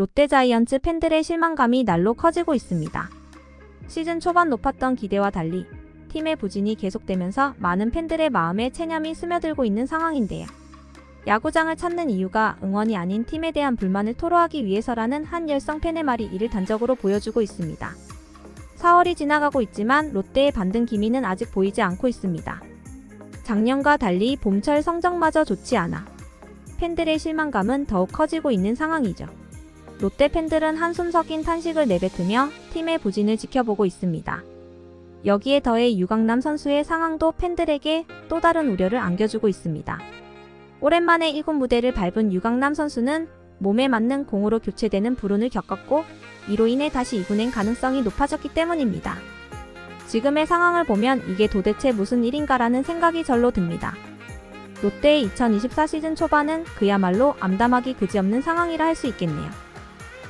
롯데자이언츠 팬들의 실망감이 날로 커지고 있습니다. 시즌 초반 높았던 기대와 달리 팀의 부진이 계속되면서 많은 팬들의 마음에 체념이 스며들고 있는 상황인데요. 야구장을 찾는 이유가 응원이 아닌 팀에 대한 불만을 토로하기 위해서라는 한 열성 팬의 말이 이를 단적으로 보여주고 있습니다. 4월이 지나가고 있지만 롯데의 반등 기미는 아직 보이지 않고 있습니다. 작년과 달리 봄철 성적마저 좋지 않아 팬들의 실망감은 더욱 커지고 있는 상황이죠. 롯데 팬들은 한숨 섞인 탄식을 내뱉으며 팀의 부진을 지켜보고 있습니다. 여기에 더해 유강남 선수의 상황도 팬들에게 또 다른 우려를 안겨주고 있습니다. 오랜만에 1군 무대를 밟은 유강남 선수는 몸에 맞는 공으로 교체되는 불운을 겪었고 이로 인해 다시 2군행 가능성이 높아졌기 때문입니다. 지금의 상황을 보면 이게 도대체 무슨 일인가라는 생각이 절로 듭니다. 롯데의 2024 시즌 초반은 그야말로 암담하기 그지없는 상황이라 할 수 있겠네요.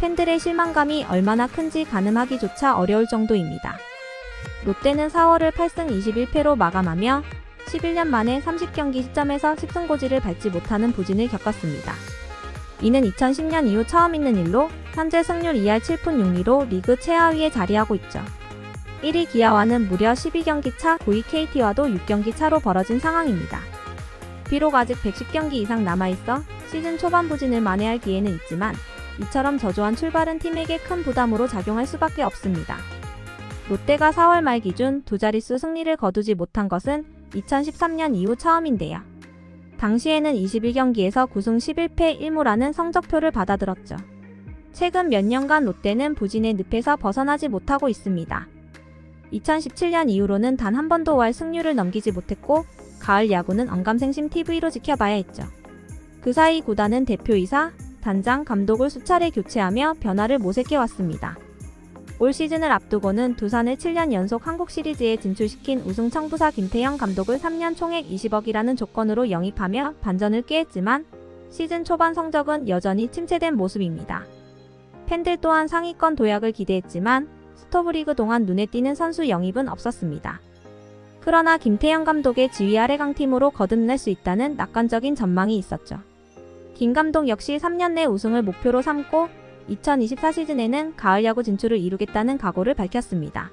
팬들의 실망감이 얼마나 큰지 가늠하기조차 어려울 정도입니다. 롯데는 4월을 8승 21패로 마감하며 11년 만에 30경기 시점에서 10승고지를 밟지 못하는 부진을 겪었습니다. 이는 2010년 이후 처음 있는 일로 현재 승률 2할 7푼 6리로 리그 최하위에 자리하고 있죠. 1위 기아와는 무려 12경기 차, 9위 KT와도 6경기 차로 벌어진 상황입니다. 비록 아직 110경기 이상 남아있어 시즌 초반 부진을 만회할 기회는 있지만 이처럼 저조한 출발은 팀에게 큰 부담으로 작용할 수밖에 없습니다. 롯데가 4월 말 기준 두 자릿수 승리를 거두지 못한 것은 2013년 이후 처음인데요. 당시에는 21경기에서 9승 11패 1무라는 성적표를 받아들었죠. 최근 몇 년간 롯데는 부진의 늪에서 벗어나지 못하고 있습니다. 2017년 이후로는 단 한 번도 5할 승률을 넘기지 못했고 가을 야구는 언감생심 TV로 지켜봐야 했죠. 그 사이 구단은 대표이사, 단장, 감독을 수차례 교체하며 변화를 모색해왔습니다. 올 시즌을 앞두고는 두산을 7년 연속 한국 시리즈에 진출시킨 우승 청부사 김태형 감독을 3년 총액 20억이라는 조건으로 영입하며 반전을 꾀했지만 시즌 초반 성적은 여전히 침체된 모습입니다. 팬들 또한 상위권 도약을 기대했지만 스토브리그 동안 눈에 띄는 선수 영입은 없었습니다. 그러나 김태형 감독의 지휘 아래 강팀으로 거듭날 수 있다는 낙관적인 전망이 있었죠. 김 감독 역시 3년 내 우승을 목표로 삼고 2024 시즌에는 가을 야구 진출을 이루겠다는 각오를 밝혔습니다.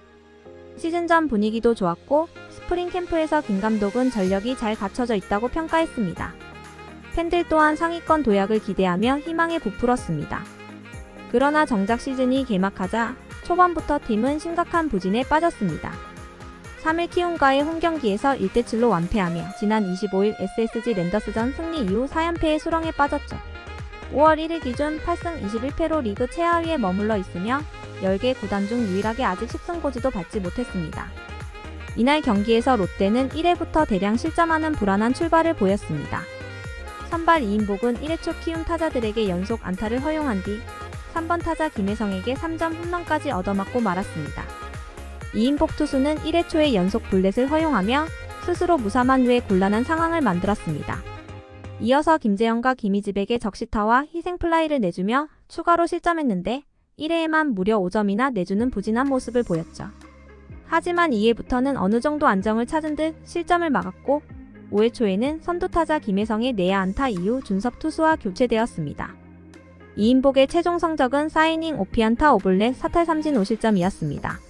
시즌 전 분위기도 좋았고 스프링 캠프에서 김 감독은 전력이 잘 갖춰져 있다고 평가했습니다. 팬들 또한 상위권 도약을 기대하며 희망에 부풀었습니다. 그러나 정작 시즌이 개막하자 초반부터 팀은 심각한 부진에 빠졌습니다. 3일 키움과의 홈경기에서 1대7로 완패하며 지난 25일 SSG 랜더스전 승리 이후 4연패의 수렁에 빠졌죠. 5월 1일 기준 8승 21패로 리그 최하위에 머물러 있으며 10개 구단 중 유일하게 아직 10승고지도 받지 못했습니다. 이날 경기에서 롯데는 1회부터 대량 실점하는 불안한 출발을 보였습니다. 선발 이인복은 1회 초 키움 타자들에게 연속 안타를 허용한 뒤 3번 타자 김혜성에게 3점 홈런까지 얻어맞고 말았습니다. 이인복 투수는 1회 초에 연속 볼넷을 허용하며 스스로 무사만 후에 곤란한 상황을 만들었습니다. 이어서 김재현과 김희집에게 적시타와 희생플라이를 내주며 추가로 실점했는데 1회에만 무려 5점이나 내주는 부진한 모습을 보였죠. 하지만 2회부터는 어느 정도 안정을 찾은 듯 실점을 막았고 5회 초에는 선두타자 김혜성의 내야 안타 이후 준섭 투수와 교체되었습니다. 이인복의 최종 성적은 4이닝 5피안타 5볼넷 4탈 3진 5실점이었습니다.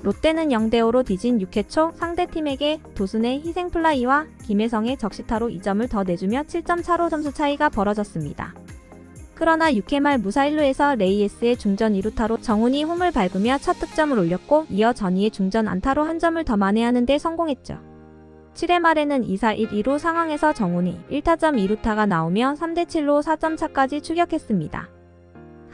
롯데는 0대5로 뒤진 6회 초 상대팀에게 도순의 희생플라이와 김혜성의 적시타로 2점을 더 내주며 7점 차로 점수 차이가 벌어졌습니다. 그러나 6회 말 무사 1루에서 레이에스의 중전 2루타로 정훈이 홈을 밟으며 첫 득점을 올렸고 이어 전희의 중전 안타로 한 점을 더 만회하는 데 성공했죠. 7회 말에는 2사 1-2루 상황에서 정훈이 1타점 2루타가 나오며 3대7로 4점 차까지 추격했습니다.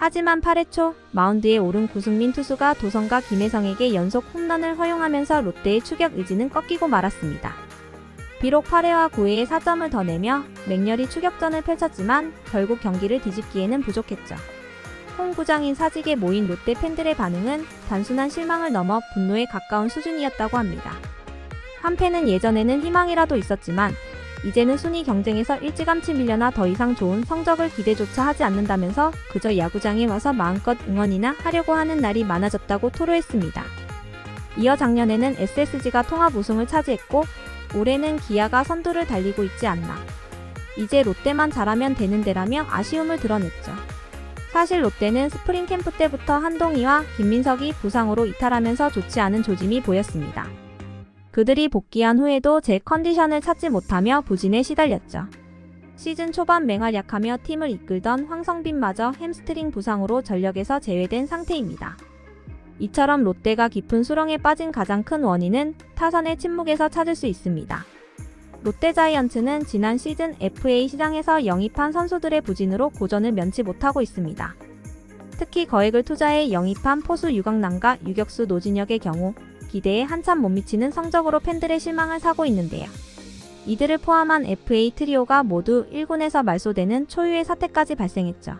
하지만 8회 초 마운드에 오른 구승민 투수가 도선과 김혜성에게 연속 홈런을 허용하면서 롯데의 추격 의지는 꺾이고 말았습니다. 비록 8회와 9회에 4점을 더 내며 맹렬히 추격전을 펼쳤지만 결국 경기를 뒤집기에는 부족했죠. 홈구장인 사직에 모인 롯데 팬들의 반응은 단순한 실망을 넘어 분노에 가까운 수준이었다고 합니다. 한패는 예전에는 희망이라도 있었지만 이제는 순위 경쟁에서 일찌감치 밀려나 더 이상 좋은 성적을 기대조차 하지 않는다면서 그저 야구장에 와서 마음껏 응원이나 하려고 하는 날이 많아졌다고 토로했습니다. 이어 작년에는 SSG가 통합 우승을 차지했고 올해는 기아가 선두를 달리고 있지 않나. 이제 롯데만 잘하면 되는데라며 아쉬움을 드러냈죠. 사실 롯데는 스프링 캠프 때부터 한동희와 김민석이 부상으로 이탈하면서 좋지 않은 조짐이 보였습니다. 그들이 복귀한 후에도 제 컨디션을 찾지 못하며 부진에 시달렸죠. 시즌 초반 맹활약하며 팀을 이끌던 황성빈마저 햄스트링 부상으로 전력에서 제외된 상태입니다. 이처럼 롯데가 깊은 수렁에 빠진 가장 큰 원인은 타선의 침묵에서 찾을 수 있습니다. 롯데자이언츠는 지난 시즌 FA 시장에서 영입한 선수들의 부진으로 고전을 면치 못하고 있습니다. 특히 거액을 투자해 영입한 포수 유강남과 유격수 노진혁의 경우 기대에 한참 못 미치는 성적으로 팬들의 실망을 사고 있는데요. 이들을 포함한 FA 트리오가 모두 1군에서 말소되는 초유의 사태까지 발생했죠.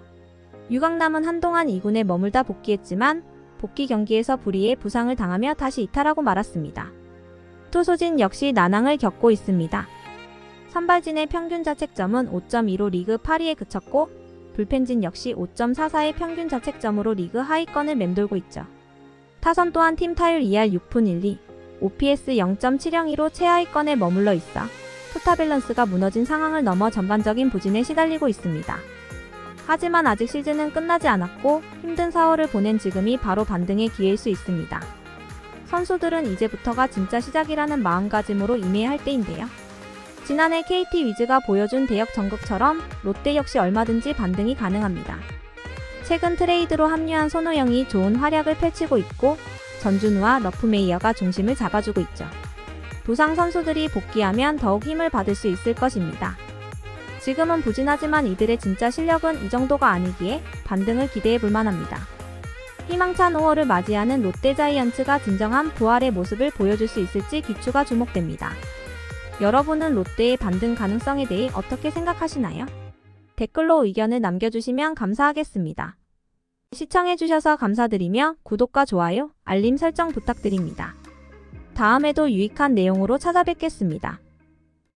유강남은 한동안 2군에 머물다 복귀했지만 복귀 경기에서 불의의 부상을 당하며 다시 이탈하고 말았습니다. 투수진 역시 난항을 겪고 있습니다. 선발진의 평균 자책점은 5.25 리그 8위에 그쳤고 불펜진 역시 5.44의 평균 자책점으로 리그 하위권을 맴돌고 있죠. 타선 또한 팀 타율 2할 6푼 1리, OPS 0.702로 최하위권에 머물러 있어 투타 밸런스가 무너진 상황을 넘어 전반적인 부진에 시달리고 있습니다. 하지만 아직 시즌은 끝나지 않았고 힘든 4월을 보낸 지금이 바로 반등의 기회일 수 있습니다. 선수들은 이제부터가 진짜 시작이라는 마음가짐으로 임해야 할 때인데요. 지난해 KT 위즈가 보여준 대역 전극처럼 롯데 역시 얼마든지 반등이 가능합니다. 최근 트레이드로 합류한 손호영이 좋은 활약을 펼치고 있고 전준우와 러프메이어가 중심을 잡아주고 있죠. 부상 선수들이 복귀하면 더욱 힘을 받을 수 있을 것입니다. 지금은 부진하지만 이들의 진짜 실력은 이 정도가 아니기에 반등을 기대해 볼 만합니다. 희망찬 5월을 맞이하는 롯데자이언츠가 진정한 부활의 모습을 보여줄 수 있을지 기추가 주목됩니다. 여러분은 롯데의 반등 가능성에 대해 어떻게 생각하시나요? 댓글로 의견을 남겨주시면 감사하겠습니다. 시청해주셔서 감사드리며 구독과 좋아요, 알림 설정 부탁드립니다. 다음에도 유익한 내용으로 찾아뵙겠습니다.